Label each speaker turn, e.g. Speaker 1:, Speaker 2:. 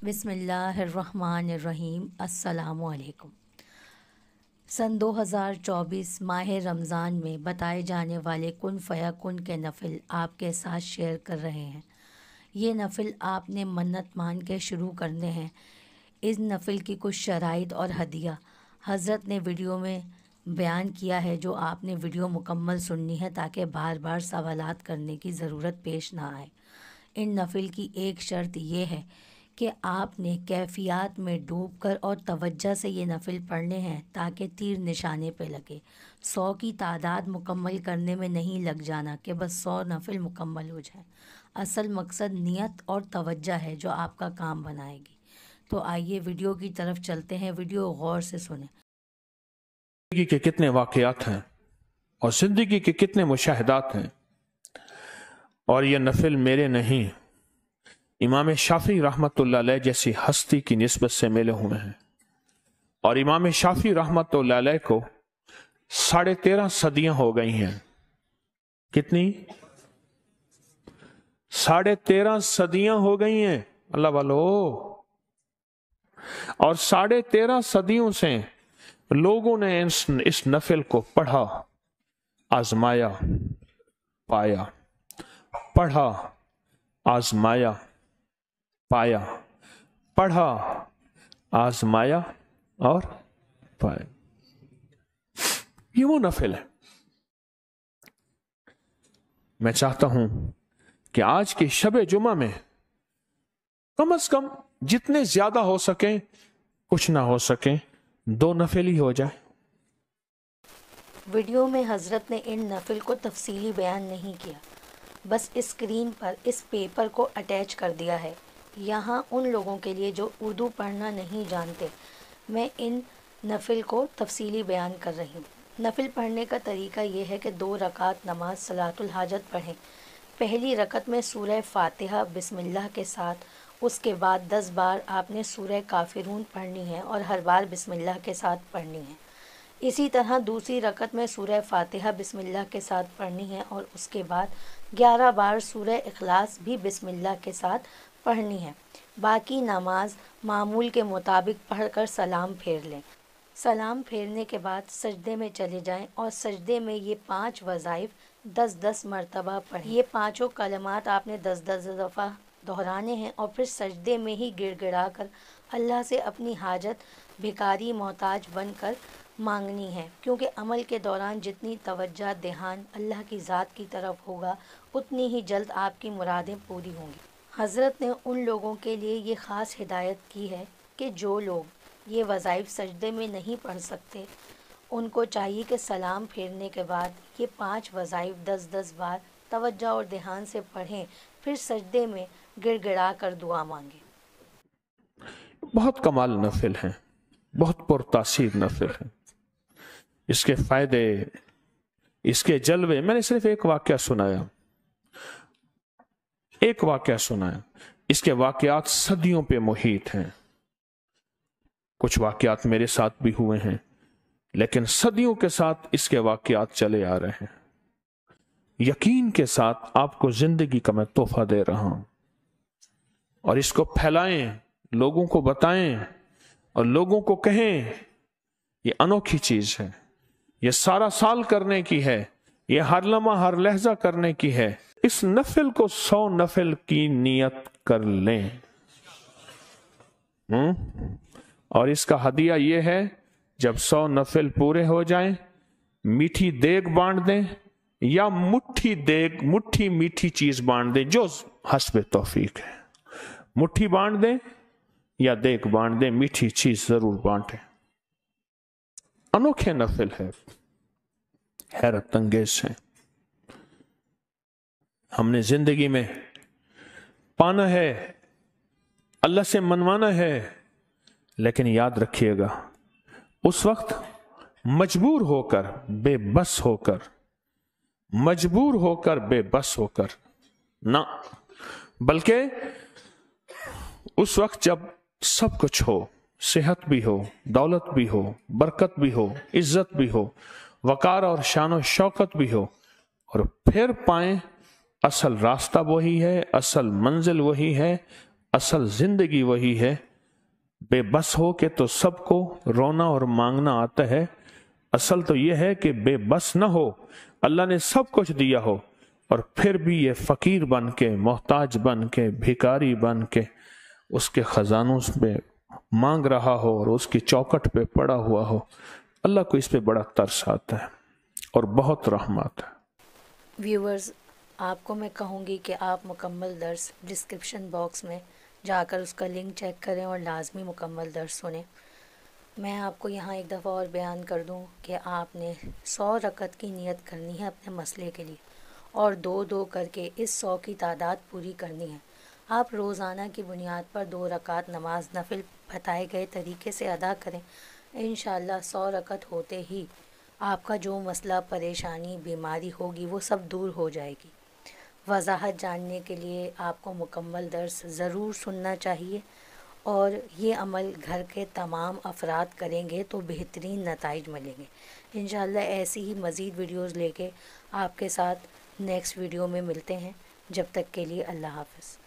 Speaker 1: बिस्मिल्लाहिर्रहमानिर्रहीम। अस्सलामुअलैकुम। सन 2024 माह रमज़ान में बताए जाने वाले कुन फ़याकुन के नफ़िल आपके साथ शेयर कर रहे हैं। ये नफ़िल आपने मन्नत मान के शुरू करने हैं। इस नफ़िल की कुछ शराइत और हदिया हज़रत ने वीडियो में बयान किया है, जो आपने वीडियो मुकम्मल सुननी है ताकि बार बार सवालात करने की ज़रूरत पेश ना आए। इन नफ़िल की एक शर्त यह है कि आपने कैफियत में डूबकर और तवज्जो से ये नफ़िल पढ़ने हैं ताकि तीर निशाने पे लगे। 100 की तादाद मुकम्मल करने में नहीं लग जाना कि बस 100 नफ़िल मुकम्मल हो जाए। असल मकसद नियत और तवज्जो है जो आपका काम बनाएगी। तो आइए वीडियो की तरफ चलते हैं। वीडियो गौर से सुने।
Speaker 2: ज़िंदगी के कितने वाक़यात हैं और ज़िंदगी के कितने मुशाहिदात हैं, और ये नफिल मेरे नहीं, इमाम शाफी रहमतुल्लाह अलैह जैसी हस्ती की निस्बत से मिले हुए हैं। और इमाम शाफी रहमतुल्लाह अलैह को 13.5 सदियां हो गई हैं। कितनी? 13.5 सदियां हो गई हैं अल्लाह वालो। और 13.5 सदियों से लोगों ने इस नफिल को पढ़ा, आजमाया, पाया, पढ़ा, आजमाया, पाया, पढ़ा, आजमाया और पाया। ये वो नफिल है। मैं चाहता हूं कि आज के शबे जुमा में कम से कम जितने ज्यादा हो सके, कुछ ना हो सके, 2 नफिल ही हो जाए।
Speaker 1: वीडियो में हज़रत ने इन नफ़िल को तफसीली बयान नहीं किया, बस स्क्रीन पर इस पेपर को अटैच कर दिया है। यहाँ उन लोगों के लिए जो उर्दू पढ़ना नहीं जानते, मैं इन नफ़िल को तफसीली बयान कर रही हूँ। नफ़िल पढ़ने का तरीका ये है कि 2 रकात नमाज सलातुल हाजत पढ़ें। पहली रकत में सूरह फ़ातिहा बिस्मिल्लाह के साथ, उसके बाद 10 बार आपने सूरह काफ़िरून पढ़नी है और हर बार बिस्मिल्लाह के साथ पढ़नी है। इसी तरह दूसरी रकत में सूरह फ़ातिहा बिस्मिल्लाह के साथ पढ़नी है और उसके बाद 11 बार सूरह इखलास भी बिस्मिल्लाह के साथ पढ़नी है। बाकी नमाज मामूल के मुताबिक पढ़कर सलाम फेर लें। सलाम फेरने के बाद सजदे में चले जाएं और सजदे में ये 5 वज़ाइफ 10-10 मरतबा पढ़ें। ये पाँचों कलमात आपने 10-10 दफ़ा दोहराने हैं और फिर सजदे में ही गिड़गिड़ा कर अल्लाह से अपनी हाजत भिखारी मोहताज बनकर मांगनी है, क्योंकि अमल के दौरान जितनी तवज्जो ध्यान अल्लाह की ज़ात की तरफ होगा, उतनी ही जल्द आपकी मुरादें पूरी होंगी। हज़रत ने उन लोगों के लिए ये ख़ास हिदायत की है कि जो लोग ये वज़ाइफ सजदे में नहीं पढ़ सकते, उनको चाहिए कि सलाम फेरने के बाद ये 5 वज़ाइफ 10-10 बार तवज्जो और ध्यान से पढ़ें, फिर सजदे में गिड़गिड़ा कर दुआ मांगें।
Speaker 2: बहुत कमाल नफिल है, बहुत पुरतासीर नफिल है। इसके फायदे, इसके जलवे, मैंने सिर्फ एक वाकया सुनाया, इसके वाकयात सदियों पे मुहित हैं। कुछ वाकयात मेरे साथ भी हुए हैं, लेकिन सदियों के साथ इसके वाकयात चले आ रहे हैं। यकीन के साथ आपको जिंदगी का मैं तोहफा दे रहा हूं, और इसको फैलाएं, लोगों को बताएं और लोगों को कहें ये अनोखी चीज है, ये सारा साल करने की है, ये हर लम्हा हर लहजा करने की है। इस नफिल को 100 नफिल की नियत कर लें। और इसका हदिया ये है, जब 100 नफिल पूरे हो जाएं, मीठी देग बांट दें या मुट्ठी मीठी चीज बांट दें, जो हस्बे तौफीक है। मुट्ठी बांट दें या देग बांट दें, मीठी चीज जरूर बांटें। अनोखे नफिल है, हैरत अंगेज है। हमने जिंदगी में पाना है, अल्लाह से मनवाना है, लेकिन याद रखिएगा उस वक्त मजबूर होकर बेबस होकर ना, बल्कि उस वक्त जब सब कुछ हो, सेहत भी हो, दौलत भी हो, बरकत भी हो, इज्जत भी हो, वकार और शान और शौकत भी हो, और फिर पाएं असल रास्ता वही है, असल मंजिल वही है, असल जिंदगी वही है, बेबस हो के तो सबको रोना और मांगना आता है। असल तो यह है कि बेबस न हो, अल्लाह ने सब कुछ दिया हो और फिर भी ये फकीर बन के, मोहताज बन के, भिखारी बन के उसके खजानों पे मांग रहा हो और उसकी चौखट पे पड़ा हुआ हो। अल्लाह को इस पे बड़ा तरस आता है और बहुत रहमत है।
Speaker 1: व्यूअर्स, आपको मैं कहूँगी कि आप मुकम्मल दर्स डिस्क्रिप्शन बॉक्स में जाकर उसका लिंक चेक करें और लाजमी मुकम्मल दर्स सुनें। मैं आपको यहाँ एक दफ़ा और बयान कर दूँ कि आपने 100 रकत की नियत करनी है अपने मसले के लिए और 2-2 करके इस 100 की तादाद पूरी करनी है। आप रोज़ाना की बुनियाद पर 2 रकात नमाज नफिल बताए गए तरीके से अदा करें। इंशाअल्लाह 100 रकत होते ही आपका जो मसला, परेशानी, बीमारी होगी वो सब दूर हो जाएगी। वजाहत जानने के लिए आपको मुकम्मल दर्स ज़रूर सुनना चाहिए और ये अमल घर के तमाम अफराद करेंगे तो बेहतरीन नताइज मिलेंगे। इंशाअल्लाह ऐसी ही मज़ीद वीडियोज़ लेके आपके साथ नेक्स्ट वीडियो में मिलते हैं। जब तक के लिए अल्लाह हाफ़िज़।